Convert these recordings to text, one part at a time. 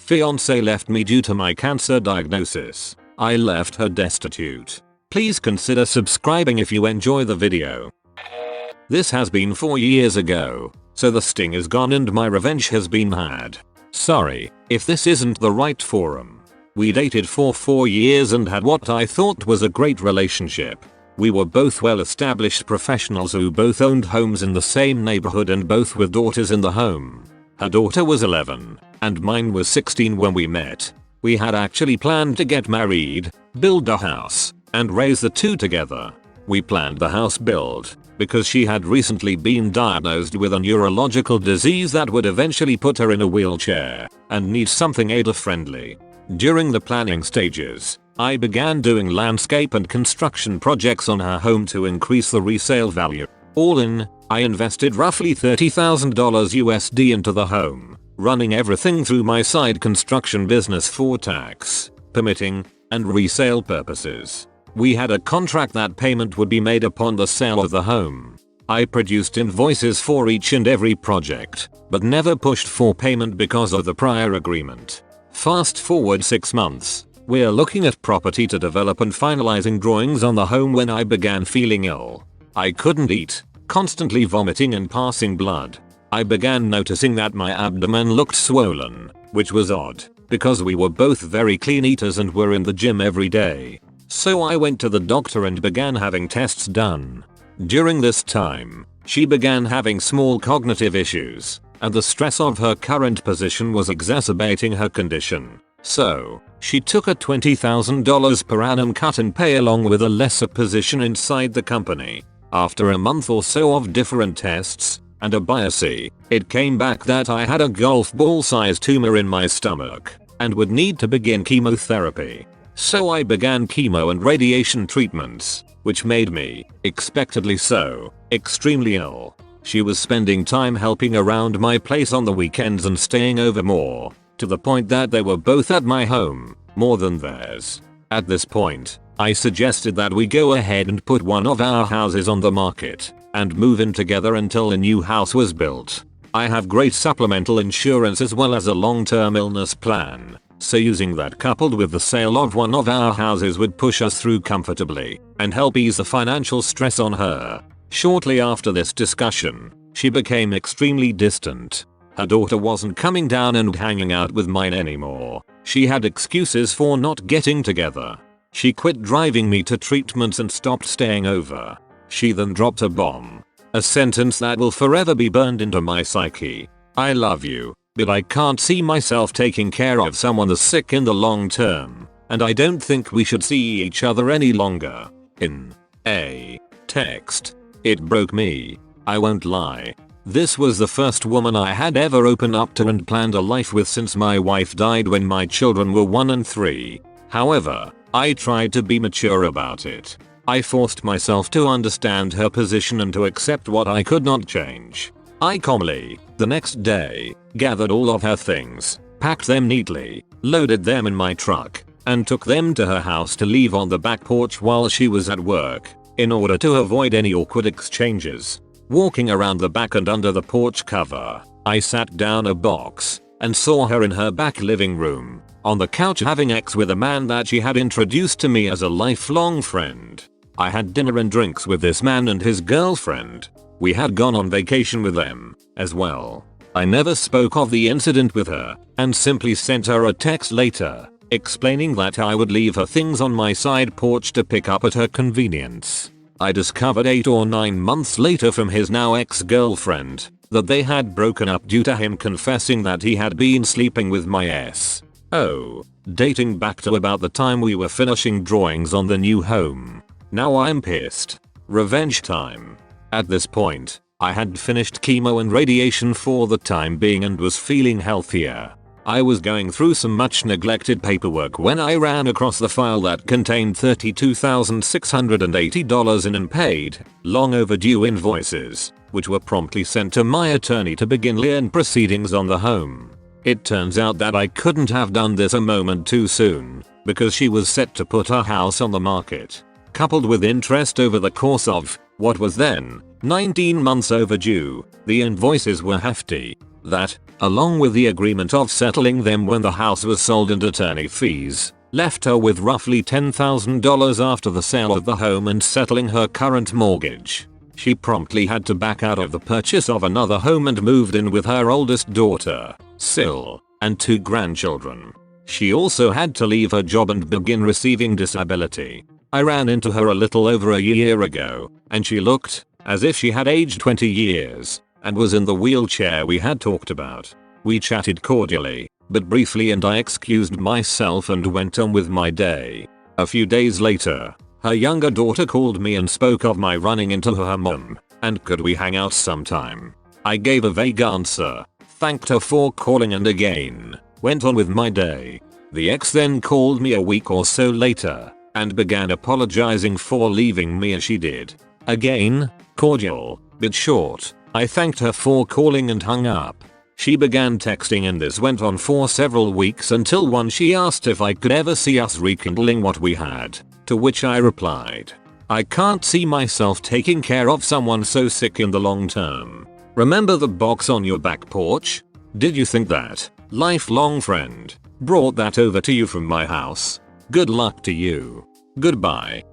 Fiance left me due to my cancer diagnosis. I left her destitute. Please consider subscribing if you enjoy the video. This has been 4 years ago, so the sting is gone and my revenge has been had. Sorry if this isn't the right forum. We dated for 4 years and had what I thought was a great relationship. We were both well-established professionals who both owned homes in the same neighborhood and both with daughters in the home. Her daughter was 11 and mine was 16 when we met. We had actually planned to get married, build a house, and raise the two together. We planned the house build because she had recently been diagnosed with a neurological disease that would eventually put her in a wheelchair and need something ADA-friendly. During the planning stages, I began doing landscape and construction projects on her home to increase the resale value. All in, I invested roughly $30,000 USD into the home, running everything through my side construction business for tax, permitting, and resale purposes. We had a contract that payment would be made upon the sale of the home. I produced invoices for each and every project, but never pushed for payment because of the prior agreement. Fast forward 6 months. We're looking at property to develop and finalizing drawings on the home when I began feeling ill. I couldn't eat, constantly vomiting and passing blood. I began noticing that my abdomen looked swollen, which was odd, because we were both very clean eaters and were in the gym every day. So I went to the doctor and began having tests done. During this time, she began having small cognitive issues, and the stress of her current position was exacerbating her condition. So, she took a $20,000 per annum cut in pay along with a lesser position inside the company. After a month or so of different tests and a biopsy, it came back that I had a golf ball sized tumor in my stomach and would need to begin chemotherapy. So I began chemo and radiation treatments, which made me, expectedly so, extremely ill. She was spending time helping around my place on the weekends and staying over more, to the point that they were both at my home, more than theirs. At this point, I suggested that we go ahead and put one of our houses on the market and move in together until a new house was built. I have great supplemental insurance as well as a long-term illness plan, so using that coupled with the sale of one of our houses would push us through comfortably and help ease the financial stress on her. Shortly after this discussion, she became extremely distant. Her daughter wasn't coming down and hanging out with mine anymore. She had excuses for not getting together. She quit driving me to treatments and stopped staying over. She then dropped a bomb. A sentence that will forever be burned into my psyche. I love you, but I can't see myself taking care of someone that's sick in the long term, and I don't think we should see each other any longer. In a text. It broke me. I won't lie. This was the first woman I had ever opened up to and planned a life with since my wife died when my children were 1 and 3. However, I tried to be mature about it. I forced myself to understand her position and to accept what I could not change. I calmly, the next day, gathered all of her things, packed them neatly, loaded them in my truck, and took them to her house to leave on the back porch while she was at work, in order to avoid any awkward exchanges. Walking around the back and under the porch cover, I sat down a box and saw her in her back living room, on the couch having sex with a man that she had introduced to me as a lifelong friend. I had dinner and drinks with this man and his girlfriend. We had gone on vacation with them, as well. I never spoke of the incident with her, and simply sent her a text later, explaining that I would leave her things on my side porch to pick up at her convenience. I discovered 8 or 9 months later from his now ex-girlfriend that they had broken up due to him confessing that he had been sleeping with my S.O. dating back to about the time we were finishing drawings on the new home. Now I'm pissed. Revenge time. At this point, I had finished chemo and radiation for the time being and was feeling healthier. I was going through some much neglected paperwork when I ran across the file that contained $32,680 in unpaid, long overdue invoices, which were promptly sent to my attorney to begin lien proceedings on the home. It turns out that I couldn't have done this a moment too soon, because she was set to put her house on the market. Coupled with interest over the course of what was then 19 months overdue, the invoices were hefty. That, along with the agreement of settling them when the house was sold and attorney fees, left her with roughly $10,000 after the sale of the home and settling her current mortgage. She promptly had to back out of the purchase of another home and moved in with her oldest daughter, Sil, and 2 grandchildren. She also had to leave her job and begin receiving disability. I ran into her a little over a year ago, and she looked as if she had aged 20 years and was in the wheelchair we had talked about. We chatted cordially, but briefly, and I excused myself and went on with my day. A few days later, her younger daughter called me and spoke of my running into her mum, and could we hang out sometime. I gave a vague answer, thanked her for calling, and again went on with my day. The ex then called me a week or so later and began apologizing for leaving me as she did. Again, cordial, but short. I thanked her for calling and hung up. She began texting, and this went on for several weeks until one she asked if I could ever see us rekindling what we had, to which I replied, I can't see myself taking care of someone so sick in the long term. Remember the box on your back porch? Did you think that lifelong friend brought that over to you from my house? Good luck to you. Goodbye.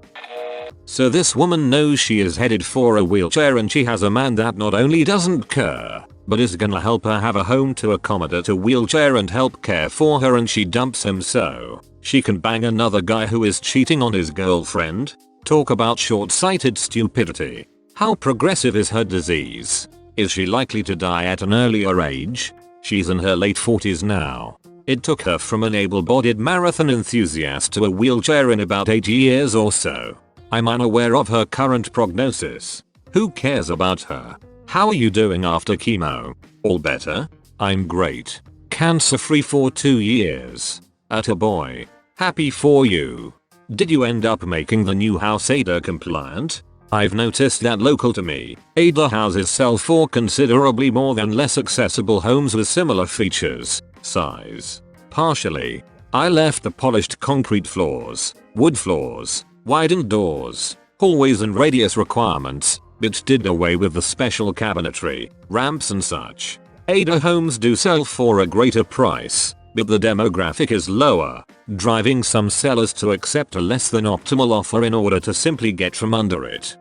So this woman knows she is headed for a wheelchair, and she has a man that not only doesn't care, but is gonna help her have a home to accommodate a wheelchair and help care for her, and she dumps him so she can bang another guy who is cheating on his girlfriend? Talk about short-sighted stupidity. How progressive is her disease? Is she likely to die at an earlier age? She's in her late 40s now. It took her from an able-bodied marathon enthusiast to a wheelchair in about 8 years or so. I'm unaware of her current prognosis. Who cares about her? How are you doing after chemo? All better? I'm great. Cancer-free for 2 years. Attaboy. Happy for you. Did you end up making the new house ADA compliant? I've noticed that local to me, ADA houses sell for considerably more than less accessible homes with similar features, size. Partially. I left the polished concrete floors, wood floors, widened doors, hallways and radius requirements, but did away with the special cabinetry, ramps and such. ADA homes do sell for a greater price, but the demographic is lower, driving some sellers to accept a less than optimal offer in order to simply get from under it.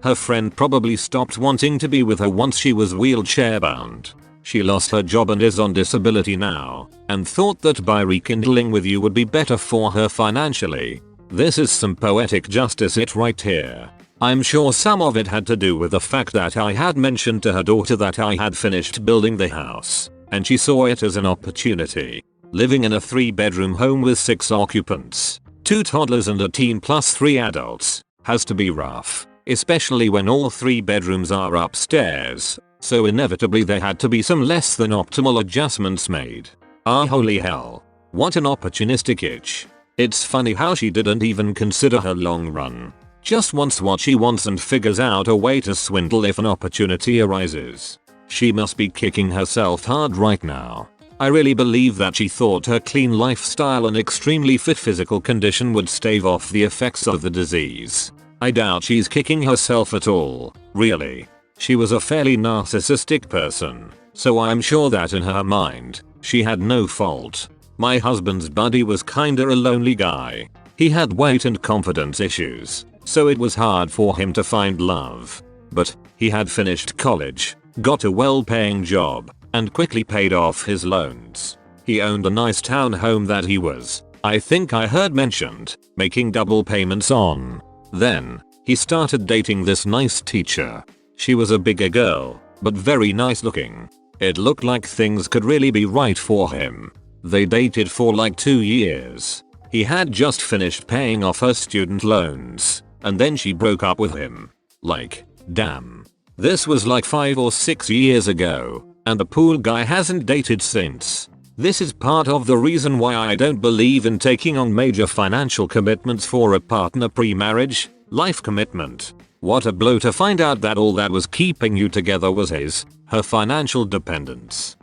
Her friend probably stopped wanting to be with her once she was wheelchair bound. She lost her job and is on disability now, and thought that by rekindling with you would be better for her financially. This is some poetic justice it right here. I'm sure some of it had to do with the fact that I had mentioned to her daughter that I had finished building the house, and she saw it as an opportunity. Living in a 3-bedroom home with 6 occupants, 2 toddlers and a teen plus 3 adults, has to be rough, especially when all 3 bedrooms are upstairs, so inevitably there had to be some less than optimal adjustments made. Ah, holy hell. What an opportunistic itch. It's funny how she didn't even consider her long run. Just wants what she wants and figures out a way to swindle if an opportunity arises. She must be kicking herself hard right now. I really believe that she thought her clean lifestyle and extremely fit physical condition would stave off the effects of the disease. I doubt she's kicking herself at all, really. She was a fairly narcissistic person, so I'm sure that in her mind, she had no fault. My husband's buddy was kinda a lonely guy. He had weight and confidence issues, so it was hard for him to find love. But he had finished college, got a well-paying job, and quickly paid off his loans. He owned a nice town home that he was, I think I heard mentioned, making double payments on. Then, he started dating this nice teacher. She was a bigger girl, but very nice looking. It looked like things could really be right for him. They dated for like 2 years. He had just finished paying off her student loans, and then she broke up with him. Like, damn. This was like 5 or 6 years ago, and the poor guy hasn't dated since. This is part of the reason why I don't believe in taking on major financial commitments for a partner pre-marriage. Life commitment. What a blow to find out that all that was keeping you together was her financial dependence.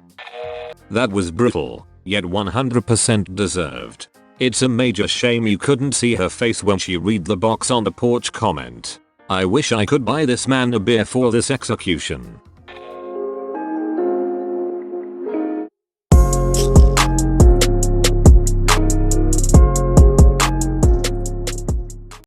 That was brutal, yet 100% deserved. It's a major shame you couldn't see her face when she read the box on the porch comment. I wish I could buy this man a beer for this execution.